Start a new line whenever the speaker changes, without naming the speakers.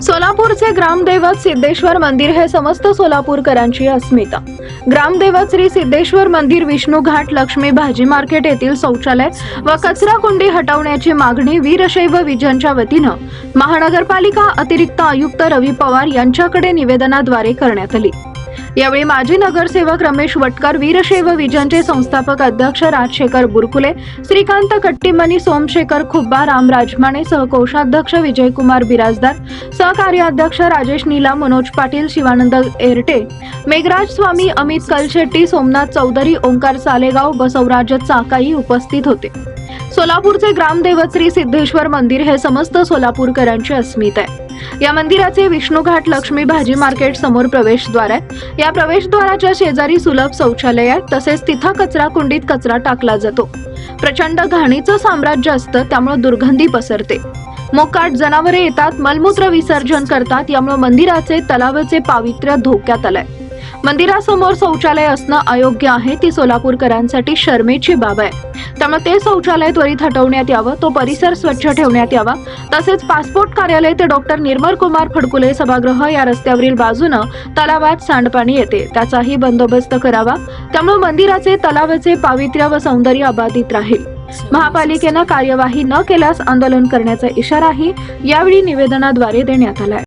सोलापूरचे ग्रामदैवत सिद्धेश्वर मंदिर हे समस्त सोलापूरकरांची अस्मिता। ग्रामदैवत श्री सिद्धेश्वर मंदिर विष्णू घाट लक्ष्मी भाजी मार्केट येथील शौचालय व कचरा कुंडी हटवण्याची मागणी वीरशैव विजनच्या वतीनं महानगरपालिका अतिरिक्त आयुक्त रवी पवार यांच्याकडे निवेदनाद्वारे करण्यात आली। यावेळी माजी नगरसेवक रमेश वटकर, वीरशैव विजनचे संस्थापक अध्यक्ष राजशेखर बुरकुले, श्रीकांत कट्टीमनी, सोमशेखर खुब्बा, राम राजमाने, सहकोषाध्यक्ष विजयकुमार बिराजदार, सहकार्याध्यक्ष राजेश नीला, मनोज पाटील, शिवानंद एरटे, मेघराज स्वामी, अमित कलशेट्टी, सोमनाथ चौधरी, ओंकार सालेगाव, बसवराज चाकाई उपस्थित होते। सोलापूरचे ग्रामदैवत श्री सिद्धेश्वर मंदिर हे समस्त सोलापूरकरांची अस्मिता आहे। या मंदिराचे विष्णू घाट लक्ष्मी भाजी मार्केट समोर प्रवेशद्वार आहे। या प्रवेशद्वाराच्या शेजारी सुलभ शौचालय आहे, तसेच तिथं कचरा कुंडीत कचरा टाकला जातो। प्रचंड घाणीचं साम्राज्य असतं, त्यामुळे दुर्गंधी पसरते। मोकाट जनावरे येतात, मलमूत्र विसर्जन करतात, यामुळे मंदिराचे तलावाचे पावित्र्य धोक्यात आलंय। मंदिरासमोर शौचालय असणं अयोग्य आहे, ती सोलापूरकरांसाठी शरमेची बाब आहे। त्यामुळे ते शौचालय त्वरित हटवण्यात यावं, तो परिसर स्वच्छ ठेवण्यात यावा। तसेच पासपोर्ट कार्यालय ते डॉक्टर निर्मल कुमार फडकुले सभागृह या रस्त्यावरील बाजूनं तलावात सांडपाणी येते, त्याचाही बंदोबस्त करावा। त्यामुळे मंदिराचे तलावाचे पावित्र्य व सौंदर्य अबाधित राहील। महापालिकेनं कार्यवाही न केल्यास आंदोलन करण्याचा इशाराही यावेळी निवेदनाद्वारे देण्यात आलाय।